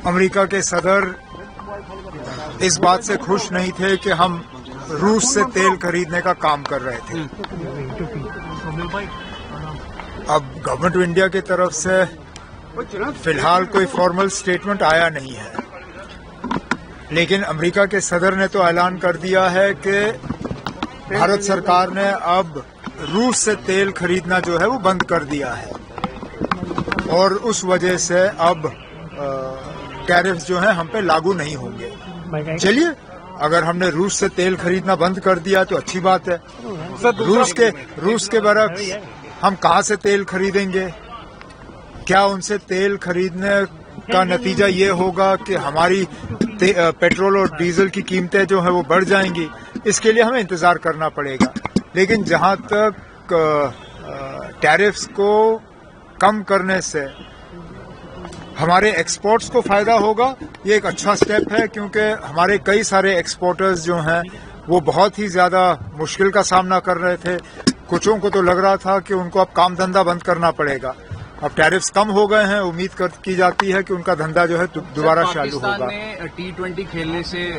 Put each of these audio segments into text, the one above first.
امریکہ کے صدر اس بات سے خوش نہیں تھے کہ ہم روس سے تیل خریدنے کا کام کر رہے تھے. اب گورنمنٹ آف انڈیا کی طرف سے فی الحال کوئی فارمل سٹیٹمنٹ آیا نہیں ہے، لیکن امریکہ کے صدر نے تو اعلان کر دیا ہے کہ بھارت سرکار نے اب روس سے تیل خریدنا جو ہے وہ بند کر دیا ہے، اور اس وجہ سے اب ٹیرفز جو ہیں ہم پہ لاگو نہیں ہوں گے. چلیے، اگر ہم نے روس سے تیل خریدنا بند کر دیا تو اچھی بات ہے. روس کے برعکس ہم کہاں سے تیل خریدیں گے؟ کیا ان سے تیل خریدنے کا نتیجہ یہ ہوگا کہ ہماری پیٹرول اور ڈیزل کی قیمتیں جو ہیں وہ بڑھ جائیں گی؟ اس کے لیے ہمیں انتظار کرنا پڑے گا. لیکن جہاں تک ٹیرفز کو کم کرنے سے ہمارے ایکسپورٹس کو فائدہ ہوگا، یہ ایک اچھا سٹیپ ہے، کیونکہ ہمارے کئی سارے ایکسپورٹرز جو ہیں وہ بہت ہی زیادہ مشکل کا سامنا کر رہے تھے. کچھوں کو تو لگ رہا تھا کہ ان کو اب کام دھندا بند کرنا پڑے گا. اب ٹیرفز کم ہو گئے ہیں، امید کی جاتی ہے کہ ان کا دھندا جو ہے دوبارہ چالو ہوگا. پاکستان نے T20 کھیلنے سے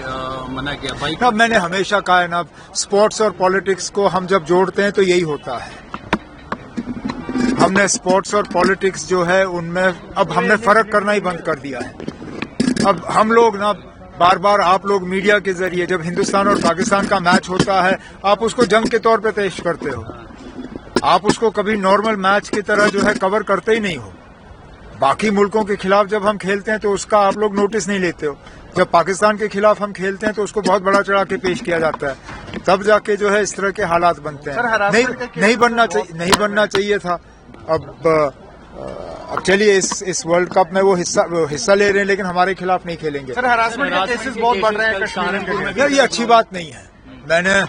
منع کیا. اب میں نے ہمیشہ کہا ہے نا، اسپورٹس اور پالیٹکس کو ہم جب جوڑتے ہیں تو یہی ہوتا ہے. ہم نے اسپورٹس اور پالیٹکس جو ہے ان میں اب ہم نے فرق کرنا ہی بند کر دیا ہے. اب ہم لوگ نا بار بار آپ لوگ میڈیا کے ذریعے جب ہندوستان اور پاکستان کا میچ ہوتا ہے آپ اس کو جنگ کے طور پہ پیش کرتے ہو. آپ اس کو کبھی نارمل میچ کی طرح جو ہے کور کرتے ہی نہیں ہو. باقی ملکوں کے خلاف جب ہم کھیلتے ہیں تو اس کا آپ لوگ نوٹس نہیں لیتے ہو. جب پاکستان کے خلاف ہم کھیلتے ہیں تو اس کو بہت بڑا چڑھا کے پیش کیا جاتا ہے، تب جا کے جو ہے اس طرح کے حالات بنتے ہیں. نہیں بننا چاہیے تھا. اب چلیے اس ورلڈ کپ میں وہ حصہ لے رہے ہیں لیکن ہمارے خلاف نہیں کھیلیں گے. سر، ہراسمنٹ کے کیسز بہت بڑھ رہے ہیں کشمیر میں. یہ اچھی بات نہیں ہے. میں نے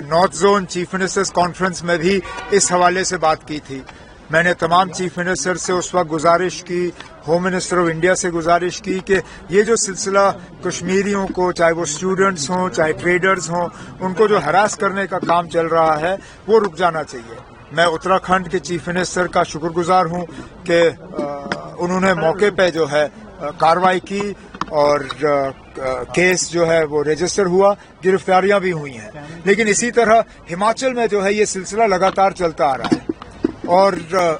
north zone chief ministers conference میں بھی اس حوالے سے بات کی تھی. میں نے تمام چیف منسٹر سے اس وقت گزارش کی، ہوم منسٹر آف انڈیا سے گزارش کی کہ یہ جو سلسلہ کشمیریوں کو، چاہے وہ اسٹوڈنٹس ہوں چاہے ٹریڈرز ہوں، ان کو جو ہراس کرنے کا کام چل رہا ہے وہ رک جانا چاہیے. میں اتراکھنڈ کے چیف منسٹر کا شکر گزار ہوں کہ انہوں نے موقع پہ جو ہے کارروائی کی اور کیس جو ہے وہ رجسٹر ہوا، گرفتاریاں بھی ہوئی ہیں. لیکن اسی طرح ہماچل میں جو ہے یہ سلسلہ لگاتار چلتا آ رہا ہے، اور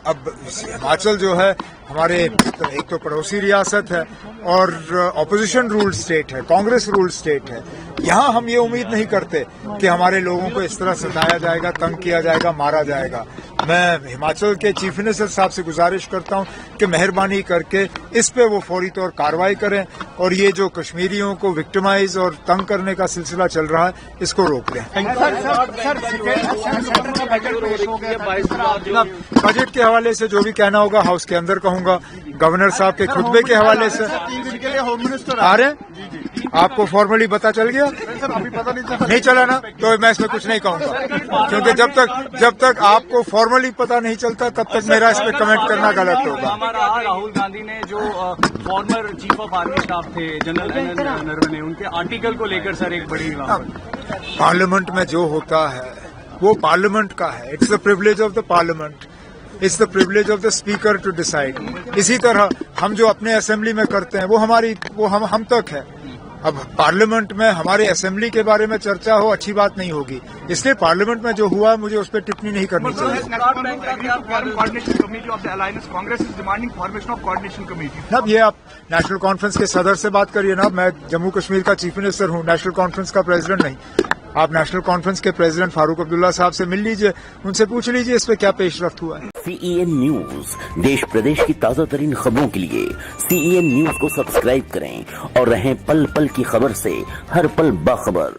اب ہماچل جو ہے ہمارے ایک تو پڑوسی ریاست ہے اور اپوزیشن رول سٹیٹ ہے، کانگریس رول سٹیٹ ہے. یہاں ہم یہ امید نہیں کرتے کہ ہمارے لوگوں کو اس طرح ستایا جائے گا، تنگ کیا جائے گا، مارا جائے گا. میں ہماچل کے چیف منسٹر صاحب سے گزارش کرتا ہوں کہ مہربانی کر کے اس پہ وہ فوری طور کارروائی کریں اور یہ جو کشمیریوں کو وکٹمائز اور تنگ کرنے کا سلسلہ چل رہا ہے اس کو روک لیں. بجٹ کے حوالے سے جو بھی کہنا ہوگا ہاؤس کے اندر کہوں گا. گورنر صاحب کے خطبے کے حوالے سے آ رہے ہیں، آپ کو فارملی پتا چل گیا؟ نہیں چلا نا، تو میں اس میں کچھ نہیں کہوں گا، کیونکہ جب تک آپ کو فارملی پتا نہیں چلتا تب تک میرا اس پہ کمنٹ کرنا غلط ہوگا. راہل گاندھی نے جو farmer chief of army staff تھے جنرل نروے، ان کے آرٹیکل کو لے کر سر ایک بڑی پارلیمنٹ میں جو ہوتا ہے وہ پارلیمنٹ کا ہے. It's the privilege of the parliament, it's the privilege of the speaker to decide. اسی طرح ہم جو اپنے اسمبلی میں کرتے ہیں وہ ہم تک ہے. اب پارلیمنٹ میں ہمارے اسمبلی کے بارے میں چرچا ہو اچھی بات نہیں ہوگی، اس لیے پارلیمنٹ میں جو ہوا مجھے اس پہ ٹپنی نہیں کرنی چاہیے. اب یہ آپ نیشنل کانفرنس کے صدر سے بات کریے نا. میں جموں کشمیر کا چیف منسٹر ہوں، نیشنل کانفرنس کا پریزیڈنٹ نہیں. آپ نیشنل کانفرنس کے پریزیڈنٹ فاروق عبداللہ صاحب سے مل لیجئے، ان سے پوچھ لیجئے اس پہ کیا پیش رفت ہوا ہے. CEN نیوز دیش پردیش کی تازہ ترین خبروں کے لیے CEN نیوز کو سبسکرائب کریں اور رہیں پل پل کی خبر سے ہر پل باخبر.